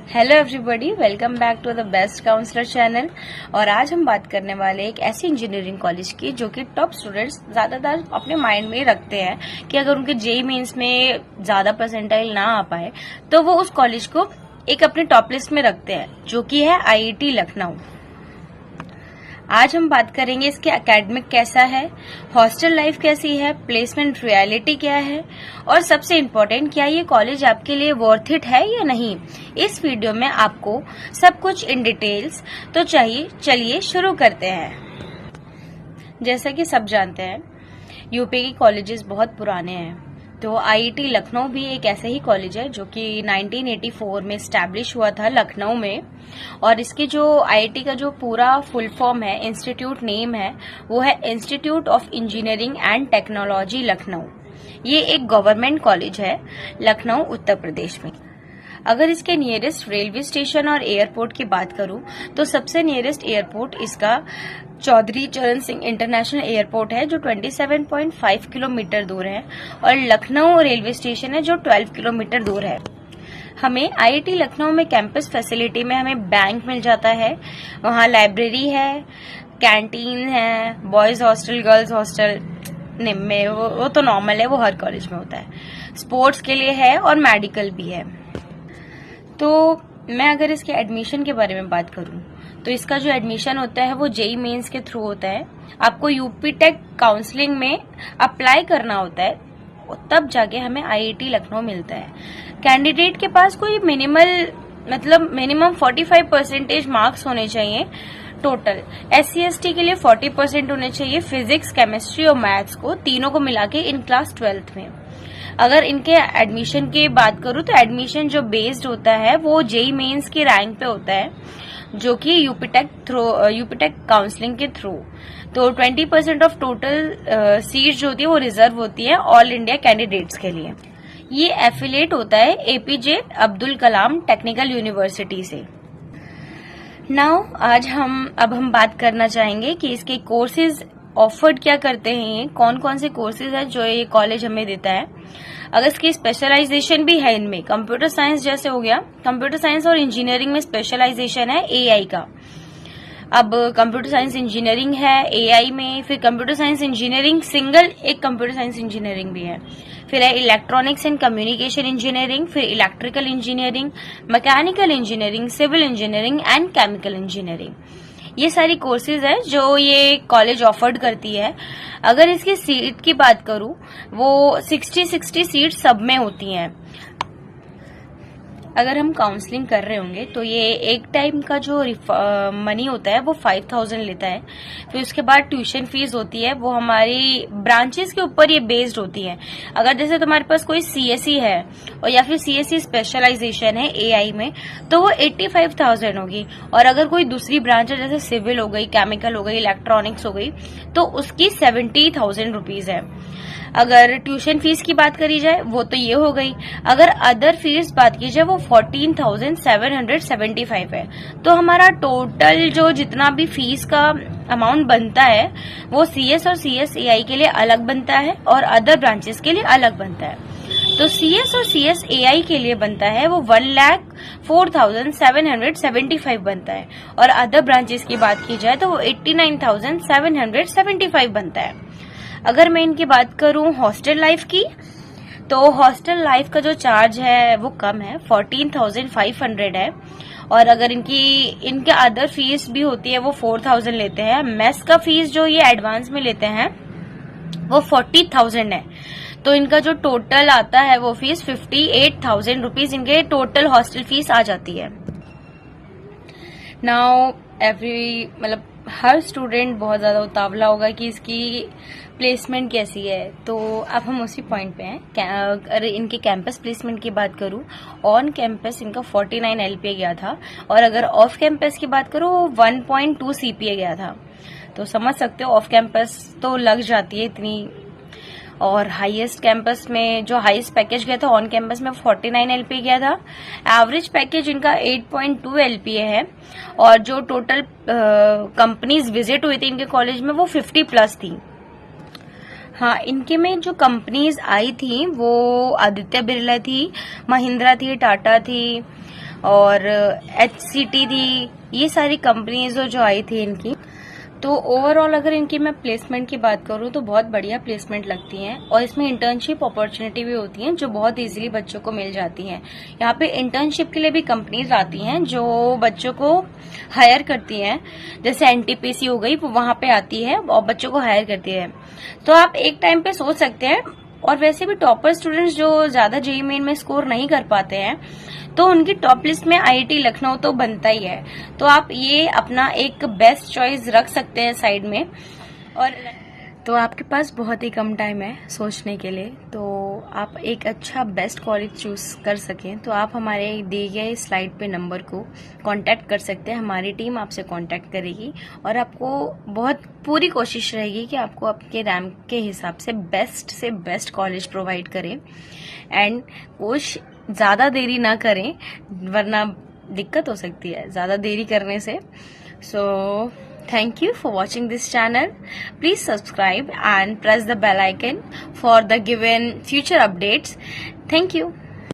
Hello everybody, welcome back to the best counsellor channel. और आज हम बात करने वाले एक ऐसी इंजीनियरिंग कॉलेज की जो कि टॉप स्टूडेंट्स ज्यादातर अपने माइंड में रखते हैं कि अगर उनके जेईई मेंस में ज्यादा परसेंटाइल ना आ पाए तो वो उस कॉलेज को एक अपने टॉप लिस्ट में रखते हैं, जो कि है आईआईटी लखनऊ। आज हम बात करेंगे इसके एकेडमिक कैसा है, हॉस्टल लाइफ कैसी है, प्लेसमेंट रियलिटी क्या है और सबसे इम्पोर्टेंट क्या ये कॉलेज आपके लिए वर्थ इट है या नहीं। इस वीडियो में आपको सब कुछ इन डिटेल्स तो चाहिए। चलिए शुरू करते हैं। जैसा कि सब जानते हैं, यूपी के कॉलेजेस बहुत पुराने हैं, तो आईआईटी लखनऊ भी एक ऐसा ही कॉलेज है जो कि 1984 में स्टैब्लिश हुआ था लखनऊ में। और इसकी जो आईआईटी का जो पूरा फुल फॉर्म है, इंस्टीट्यूट नेम है, वो है institute of engineering and technology Lucknow. ये एक गवर्नमेंट कॉलेज है लखनऊ, उत्तर प्रदेश में। अगर इसके नियरेस्ट रेलवे स्टेशन और एयरपोर्ट की बात करूं तो सबसे नियरेस्ट एयरपोर्ट इसका चौधरी चरण सिंह इंटरनेशनल एयरपोर्ट है, जो 27.5 किलोमीटर दूर है, और लखनऊ रेलवे स्टेशन है जो 12 किलोमीटर दूर है। हमें आईआईटी लखनऊ में कैंपस फैसिलिटी में हमें बैंक मिल जाता है, वहाँ लाइब्रेरी है, कैंटीन है, बॉयज हॉस्टल, गर्ल्स हॉस्टल में वो तो नॉर्मल है, वो हर कॉलेज में होता है। स्पोर्ट्स के लिए है और मेडिकल भी है। तो मैं अगर इसके एडमिशन के बारे में बात करूं तो इसका जो एडमिशन होता है वो जेईई मेंस के थ्रू होता है। आपको यूपी टेक काउंसलिंग में अप्लाई करना होता है, तब जाके हमें आईआईटी लखनऊ मिलता है। कैंडिडेट के पास कोई मिनिमम 45% मार्क्स होने चाहिए टोटल। SC/ST के लिए 40% होने चाहिए, फिजिक्स, केमिस्ट्री और मैथ्स को तीनों को मिला के इन क्लास 12th में। अगर इनके एडमिशन की बात करूं तो एडमिशन जो बेस्ड होता है वो जेईई मेंस की रैंक पे होता है, जो कि यूपीटेक काउंसलिंग के थ्रू। तो 20% ऑफ टोटल सीट जो होती है वो रिजर्व होती है ऑल इंडिया कैंडिडेट्स के लिए। ये एफिलिएट होता है APJ Abdul Kalam technical university से। नाउ अब हम बात करना चाहेंगे कि इसके कोर्सेज ऑफर्ड क्या करते हैं, ये कौन कौन से कोर्सेज है जो ये कॉलेज हमें देता है। अगर इसकी स्पेशलाइजेशन भी है, इनमें कंप्यूटर साइंस जैसे हो गया, कंप्यूटर साइंस और इंजीनियरिंग में स्पेशलाइजेशन है एआई का। अब कंप्यूटर साइंस इंजीनियरिंग है एआई में, फिर कंप्यूटर साइंस इंजीनियरिंग सिंगल एक कंप्यूटर साइंस इंजीनियरिंग भी है, फिर है इलेक्ट्रॉनिक्स एंड कम्युनिकेशन इंजीनियरिंग, फिर electrical engineering, mechanical engineering, civil engineering and chemical engineering. ये सारी कोर्सेज है जो ये कॉलेज ऑफर्ड करती है। अगर इसकी सीट की बात करूं, वो 60 सीट सब में होती हैं। अगर हम काउंसलिंग कर रहे होंगे तो ये एक टाइम का जो मनी होता है वो 5000 लेता है। फिर उसके बाद ट्यूशन फीस होती है, वो हमारी ब्रांचेस के ऊपर ये बेस्ड होती है। अगर जैसे तुम्हारे पास कोई सीएसई है और या फिर सीएसई स्पेशलाइजेशन है एआई में, तो वो 85,000 होगी। और अगर कोई दूसरी ब्रांच है जैसे सिविल हो गई, केमिकल हो गई, इलेक्ट्रॉनिक्स हो गई, तो उसकी 70,000 रुपीज है। अगर ट्यूशन फीस की बात करी जाए वो तो ये हो गई। अगर अदर फीस बात की जाए वो 14,775 है। तो हमारा टोटल जो जितना भी फीस का अमाउंट बनता है वो सीएस और सीएसएआई के लिए अलग बनता है और अदर ब्रांचेस के लिए अलग बनता है। तो सीएस और सीएसएआई के लिए बनता है वो 1,04,775 बनता है, और अदर ब्रांचेस की बात की जाए तो वो 89,775 बनता है। अगर मैं इनकी बात करूं हॉस्टल लाइफ की, तो हॉस्टल लाइफ का जो चार्ज है वो कम है, 14,500 है। और अगर इनके अदर फीस भी होती है वो 4,000 लेते हैं। मेस का फीस जो ये एडवांस में लेते हैं वो 40,000 है। तो इनका जो टोटल आता है वो फीस 58,000 रुपीज इनके टोटल हॉस्टल फीस आ जाती है। नाउ हर स्टूडेंट बहुत ज्यादा उतावला होगा कि इसकी प्लेसमेंट कैसी है, तो अब हम उसी पॉइंट पे हैं। अगर इनके कैंपस प्लेसमेंट की बात करूं, ऑन कैंपस इनका 49 LPA गया था, और अगर ऑफ कैंपस की बात करूं 1.2 CPA गया था। तो समझ सकते हो ऑफ कैंपस तो लग जाती है इतनी। और हाईएस्ट कैंपस में जो हाईएस्ट पैकेज गया था ऑन कैंपस में 49 LPA गया था। एवरेज पैकेज इनका 8.2 LPA है, और जो टोटल कंपनीज विजिट हुई थी इनके कॉलेज में वो 50+ थी। हाँ, इनके में जो कंपनीज आई थी वो आदित्य बिरला थी, महिंद्रा थी, टाटा थी और HCT थी। ये सारी कंपनीज जो आई थी इनकी। तो ओवरऑल अगर इनकी मैं प्लेसमेंट की बात करूँ तो बहुत बढ़िया प्लेसमेंट लगती हैं और इसमें इंटर्नशिप अपॉर्चुनिटी भी होती हैं जो बहुत इजीली बच्चों को मिल जाती हैं। यहाँ पे इंटर्नशिप के लिए भी कंपनीज आती हैं जो बच्चों को हायर करती हैं, जैसे NTPC हो गई, वो वहां पे आती है और बच्चों को हायर करती है। तो आप एक टाइम पे सोच सकते हैं। और वैसे भी टॉपर स्टूडेंट्स जो ज्यादा JEE मेन में स्कोर नहीं कर पाते हैं तो उनकी टॉप लिस्ट में IIT लखनऊ तो बनता ही है। तो आप ये अपना एक बेस्ट चॉइस रख सकते हैं साइड में। और तो आपके पास बहुत ही कम टाइम है सोचने के लिए, तो आप एक अच्छा बेस्ट कॉलेज चूज कर सकें तो आप हमारे दिए गए स्लाइड पे नंबर को कांटेक्ट कर सकते हैं। हमारी टीम आपसे कांटेक्ट करेगी और आपको बहुत पूरी कोशिश रहेगी कि आपको आपके रैंक के हिसाब से बेस्ट कॉलेज प्रोवाइड करें। एंड कुछ ज्यादा देरी ना करें वरना दिक्कत हो सकती है ज्यादा देरी करने से। सो thank you for watching this channel. Please subscribe and press the bell icon for the given future updates. Thank you.